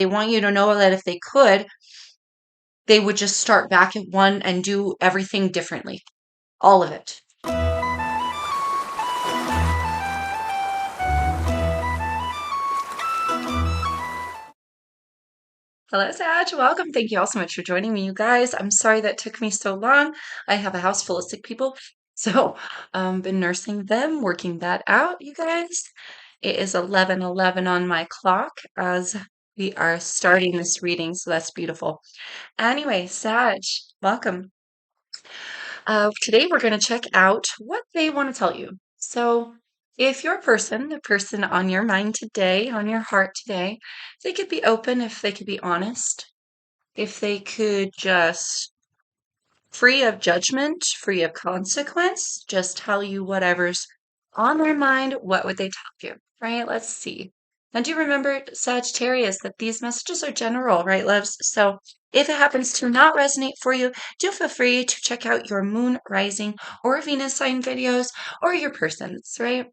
They want you to know that if they could, they would just start back at one and do everything differently. All of it. Hello, Sag. Welcome. Thank you all so much for joining me, you guys. I'm sorry that took me so long. I have a house full of sick people, so been nursing them, working that out, you guys. It is 11:11 on my clock as we are starting this reading, so that's beautiful. Anyway, Sag, welcome. Today we're going to check out what they want to tell you. So, if your person, the person on your mind today, on your heart today, they could be open, if they could be honest, if they could just free of judgment, free of consequence, just tell you whatever's on their mind, what would they tell you? Right? Let's see. Now, do you remember, Sagittarius, that these messages are general, right, loves? So if it happens to not resonate for you, do feel free to check out your moon rising or Venus sign videos or your persons, right?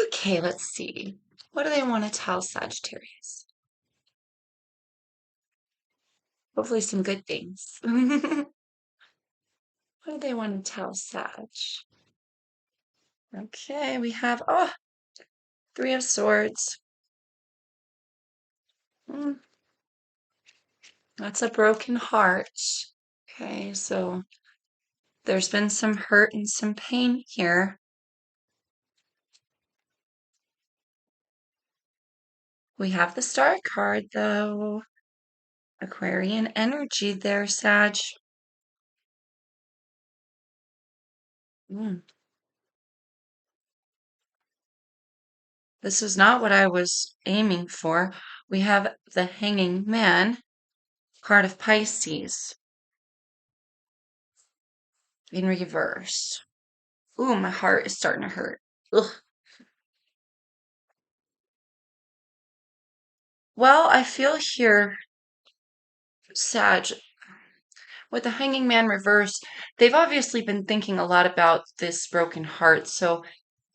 Okay, let's see. What do they want to tell Sagittarius? Hopefully some good things. What do they want to tell Sag? Okay, we have, oh, Three of Swords. Mm, that's a broken heart. Okay, so there's been some hurt and some pain here. We have the Star card, though. Aquarian energy there, Sag. Mm, this is not what I was aiming for. We have the Hanging Man, card of Pisces, in reverse. Ooh, my heart is starting to hurt. Ugh. Well, I feel here, Sag, with the Hanging Man reverse, they've obviously been thinking a lot about this broken heart. So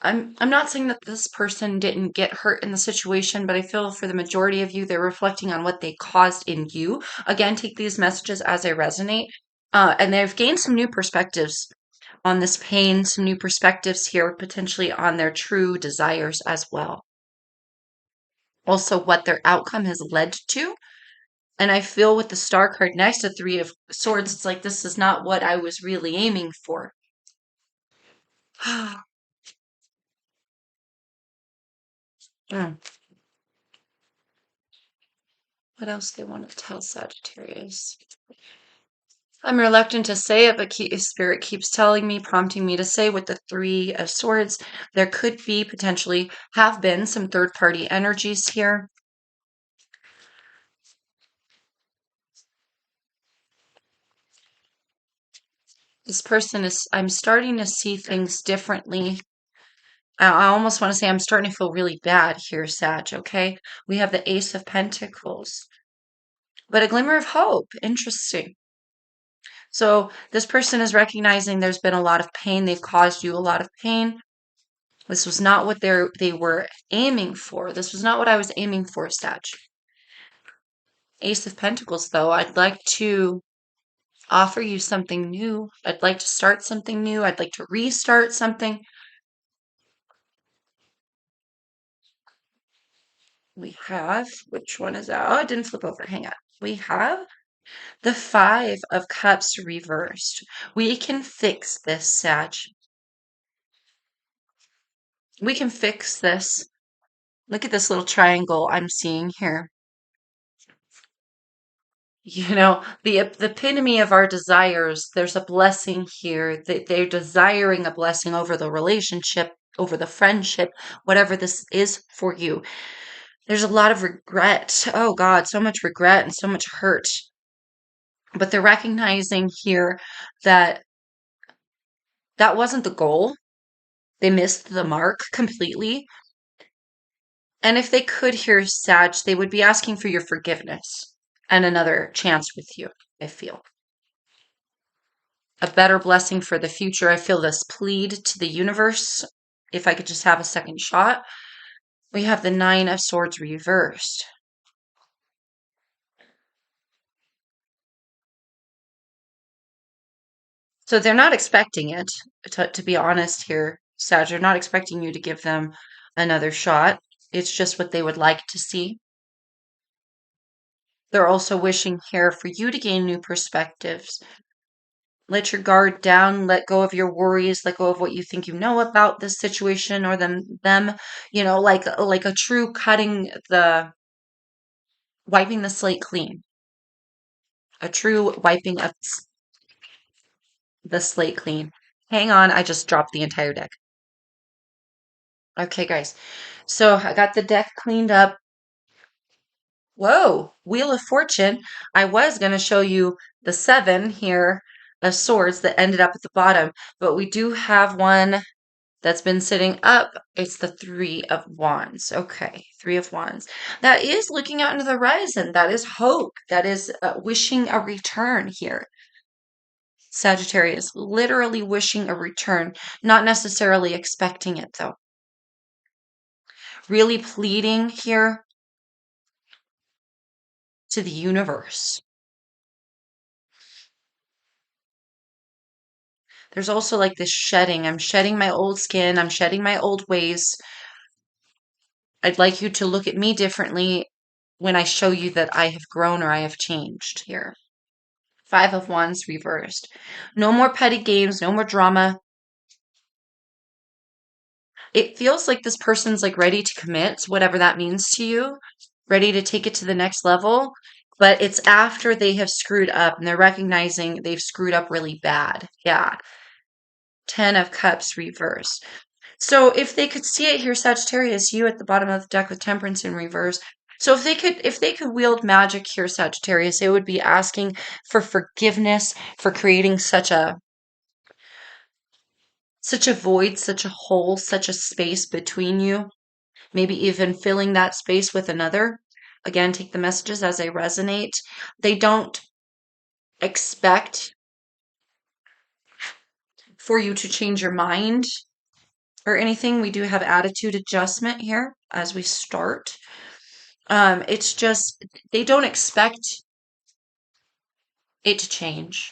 I'm not saying that this person didn't get hurt in the situation, but I feel for the majority of you, they're reflecting on what they caused in you. Again, take these messages as they resonate. And they've gained some new perspectives on this pain, some new perspectives here, potentially on their true desires as well. Also, what their outcome has led to. And I feel with the Star card next to Three of Swords, it's like this is not what I was really aiming for. Mm. What else they want to tell Sagittarius? I'm reluctant to say it, but Spirit keeps telling me, prompting me to say with the Three of Swords, there could be potentially have been some third party energies here. This person is, I'm starting to see things differently. I almost want to say I'm starting to feel really bad here, Sag, okay? We have the Ace of Pentacles, but a glimmer of hope. Interesting. So this person is recognizing there's been a lot of pain. They've caused you a lot of pain. This was not what they were aiming for. This was not what I was aiming for, Sag. Ace of Pentacles, though, I'd like to offer you something new. I'd like to start something new. I'd like to restart something. We have, which one is that? Oh, it didn't flip over. Hang on. We have the Five of Cups reversed. We can fix this, Sag. We can fix this. Look at this little triangle I'm seeing here. You know, the epitome of our desires, there's a blessing here. They're desiring a blessing over the relationship, over the friendship, whatever this is for you. There's a lot of regret. Oh God, so much regret and so much hurt. But they're recognizing here that that wasn't the goal. They missed the mark completely. And if they could hear Sag, they would be asking for your forgiveness and another chance with you, I feel. A better blessing for the future. I feel this plead to the universe. If I could just have a second shot. We have the Nine of Swords reversed. So they're not expecting it, to be honest here, Sag. They're not expecting you to give them another shot. It's just what they would like to see. They're also wishing here for you to gain new perspectives. Let your guard down, let go of your worries, let go of what you think you know about this situation or them, like a true wiping the slate clean. A true wiping of the slate clean. Hang on, I just dropped the entire deck. Okay, guys. So I got the deck cleaned up. Whoa, Wheel of Fortune. I was going to show you the 7 here of swords that ended up at the bottom, but we do have one that's been sitting up. It's the 3 of Wands. Okay, 3 of Wands. That is looking out into the horizon. That is hope. That is wishing a return here. Sagittarius, literally wishing a return, not necessarily expecting it though. Really pleading here to the universe. There's also like this shedding. I'm shedding my old skin. I'm shedding my old ways. I'd like you to look at me differently when I show you that I have grown or I have changed here. 5 of Wands reversed. No more petty games, no more drama. It feels like this person's like ready to commit, whatever that means to you, ready to take it to the next level. But it's after they have screwed up and they're recognizing they've screwed up really bad. Yeah. 10 of Cups reversed. So if they could see it here, Sagittarius, you at the bottom of the deck with Temperance in reverse. So if they could wield magic here, Sagittarius, it would be asking for forgiveness for creating such a void, such a hole, such a space between you. Maybe even filling that space with another. Again, take the messages as they resonate. They don't expect for you to change your mind or anything. We do have attitude adjustment here as we start. It's just they don't expect it to change.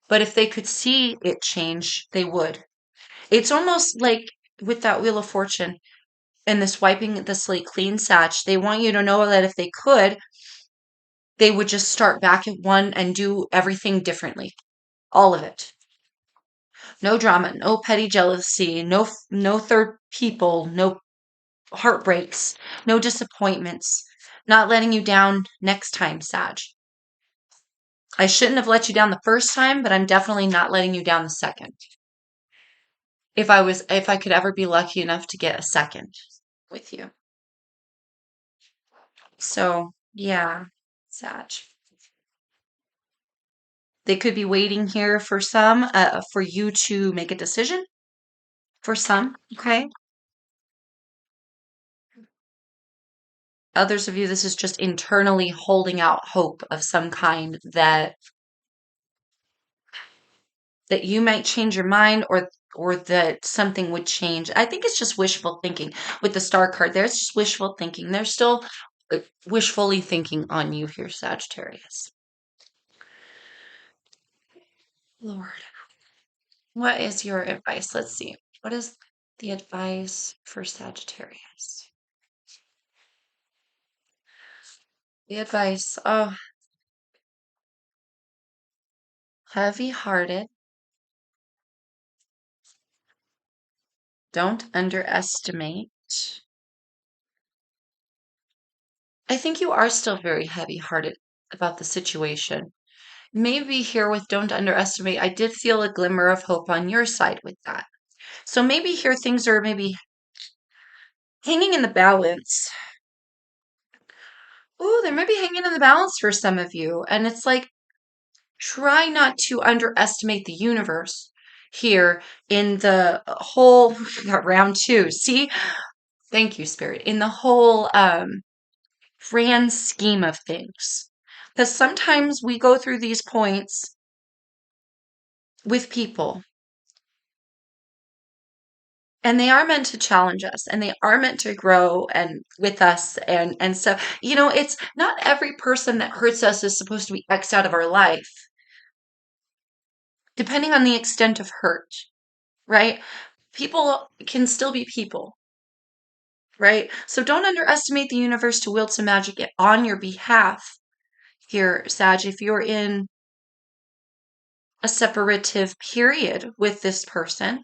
But if they could see it change, they would. It's almost like with that Wheel of Fortune and this wiping the slate clean, Satch, they want you to know that if they could, they would just start back at one and do everything differently. All of it. No drama, no petty jealousy, no third people, no heartbreaks, no disappointments. Not letting you down next time, Sag. I shouldn't have let you down the first time, but I'm definitely not letting you down the second. If I could ever be lucky enough to get a second with you. So, yeah, Sag. They could be waiting here for for you to make a decision. For some, okay? Others of you, this is just internally holding out hope of some kind that you might change your mind or that something would change. I think it's just wishful thinking with the star card there. It's just wishful thinking. They're still wishfully thinking on you here, Sagittarius. Lord, what is your advice? Let's see. What is the advice for Sagittarius? The advice, oh, heavy-hearted. Don't underestimate. I think you are still very heavy-hearted about the situation. Maybe here with don't underestimate, I did feel a glimmer of hope on your side with that. So maybe here things are maybe hanging in the balance. Ooh, they might be hanging in the balance for some of you. And it's like, try not to underestimate the universe here in the whole, we got round 2. See? Thank you, Spirit. In the whole grand scheme of things. Because sometimes we go through these points with people and they are meant to challenge us and they are meant to grow and with us and stuff. It's not every person that hurts us is supposed to be X'd out of our life. depending on the extent of hurt, right? People can still be people, right? So don't underestimate the universe to wield some magic on your behalf here, Sag. If you're in a separative period with this person,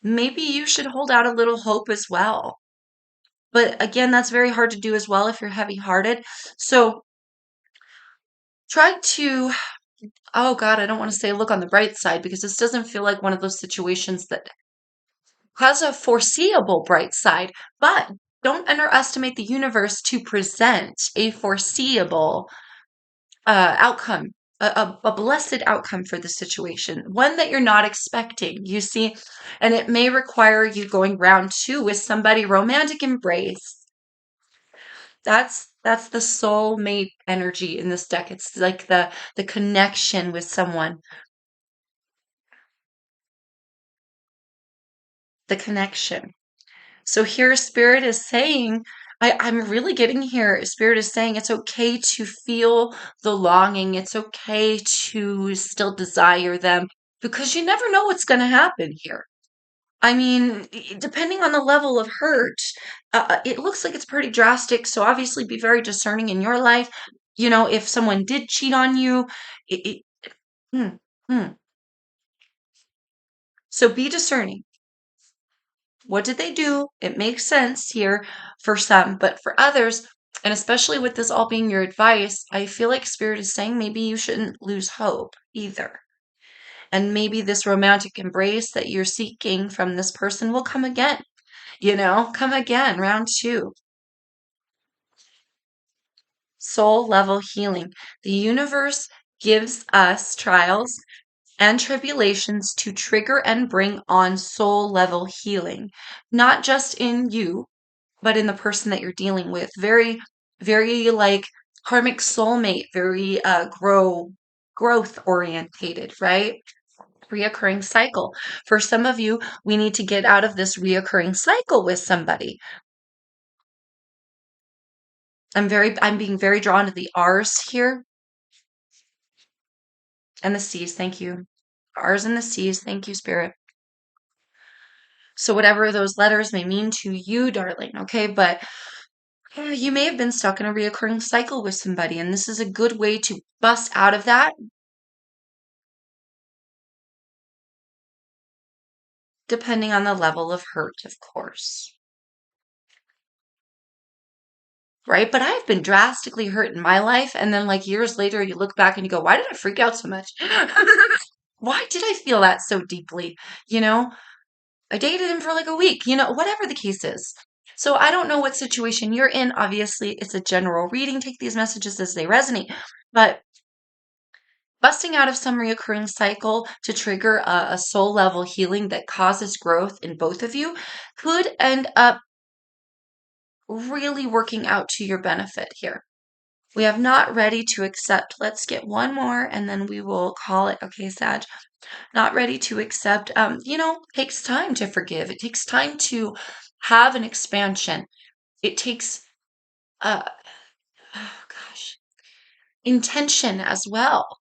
maybe you should hold out a little hope as well. But again, that's very hard to do as well if you're heavy hearted. So try to, oh God, I don't want to say look on the bright side because this doesn't feel like one of those situations that has a foreseeable bright side, but don't underestimate the universe to present a foreseeable outcome, a blessed outcome for the situation, one that you're not expecting, you see, and it may require you going round two with somebody, romantic embrace. That's the soulmate energy in this deck. It's like the connection with someone, the connection. So here, Spirit is saying, I'm really getting here. Spirit is saying it's okay to feel the longing. It's okay to still desire them because you never know what's going to happen here. I mean, depending on the level of hurt, it looks like it's pretty drastic. So obviously, be very discerning in your life. You know, if someone did cheat on you, it, hmm, hmm. So be discerning. What did they do? It makes sense here for some, but for others, and especially with this all being your advice, I feel like Spirit is saying maybe you shouldn't lose hope either. And maybe this romantic embrace that you're seeking from this person will come again, come again, round two. Soul level healing. The universe gives us trials and tribulations to trigger and bring on soul level healing, not just in you, but in the person that you're dealing with. Very, very like karmic soulmate, very growth orientated, right? Reoccurring cycle. For some of you, we need to get out of this reoccurring cycle with somebody. I'm being very drawn to the R's here and the C's. Thank you. R's and the C's. Thank you, Spirit. So whatever those letters may mean to you, darling, okay? But you may have been stuck in a reoccurring cycle with somebody, and this is a good way to bust out of that, depending on the level of hurt, of course. Right? But I've been drastically hurt in my life, and then like years later, you look back and you go, why did I freak out so much? Why did I feel that so deeply? You know, I dated him for like a week, whatever the case is. So I don't know what situation you're in. Obviously, it's a general reading. Take these messages as they resonate. But busting out of some reoccurring cycle to trigger a soul level healing that causes growth in both of you could end up really working out to your benefit here. We have not ready to accept. Let's get one more and then we will call it. Okay, Sag. Not ready to accept. Takes time to forgive. It takes time to have an expansion. It takes, uh, oh gosh, intention as well.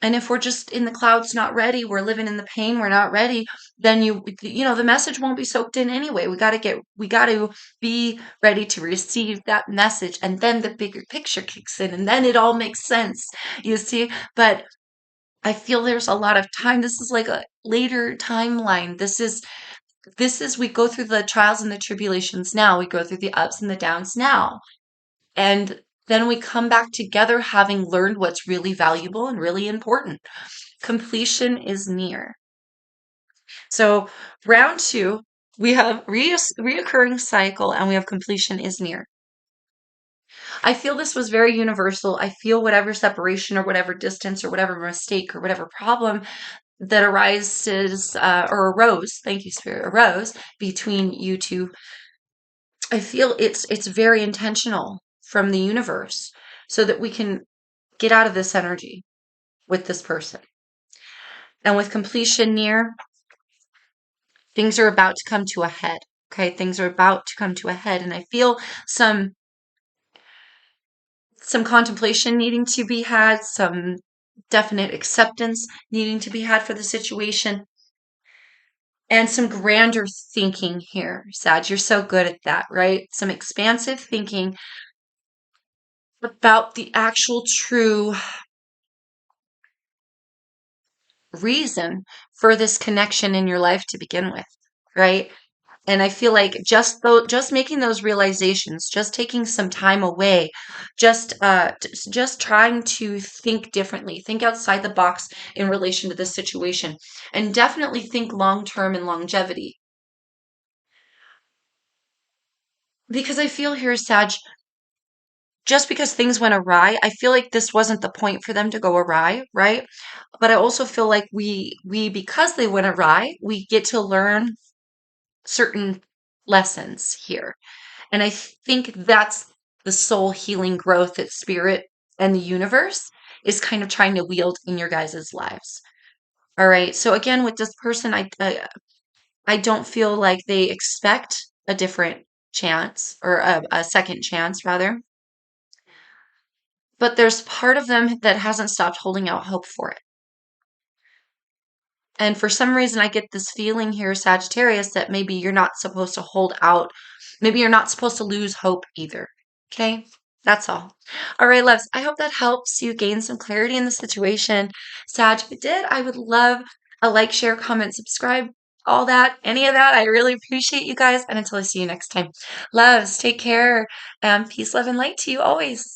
And if we're just in the clouds, not ready, we're living in the pain, we're not ready, then the message won't be soaked in anyway. We got to be ready to receive that message. And then the bigger picture kicks in and then it all makes sense, you see? But I feel there's a lot of time. This is like a later timeline. We go through the trials and the tribulations now. We go through the ups and the downs now. And then we come back together having learned what's really valuable and really important. Completion is near. So, round two, we have reoccurring cycle and we have completion is near. I feel this was very universal. I feel whatever separation or whatever distance or whatever mistake or whatever problem that arises or arose, thank you, Spirit, arose between you two. I feel it's very intentional from the universe so that we can get out of this energy with this person. And with completion near, things are about to come to a head. Okay, things are about to come to a head, and I feel some contemplation needing to be had, some definite acceptance needing to be had for the situation, and some grander thinking here, Sag. You're so good at that, right? Some expansive thinking about the actual true reason for this connection in your life to begin with, right? And I feel like just making those realizations, just taking some time away, just trying to think differently, think outside the box in relation to this situation, and definitely think long term and longevity. Because I feel here, Sag, just because things went awry, I feel like this wasn't the point for them to go awry, right? But I also feel like we because they went awry, we get to learn certain lessons here. And I think that's the soul healing growth that spirit and the universe is kind of trying to wield in your guys' lives. All right. So again, with this person, I don't feel like they expect a different chance or a second chance rather, but there's part of them that hasn't stopped holding out hope for it. And for some reason, I get this feeling here, Sagittarius, that maybe you're not supposed to hold out. Maybe you're not supposed to lose hope either. Okay? That's all. All right, loves. I hope that helps you gain some clarity in the situation. Sag, if it did, I would love a like, share, comment, subscribe, all that, any of that. I really appreciate you guys. And until I see you next time, loves, take care. And peace, love, and light to you always.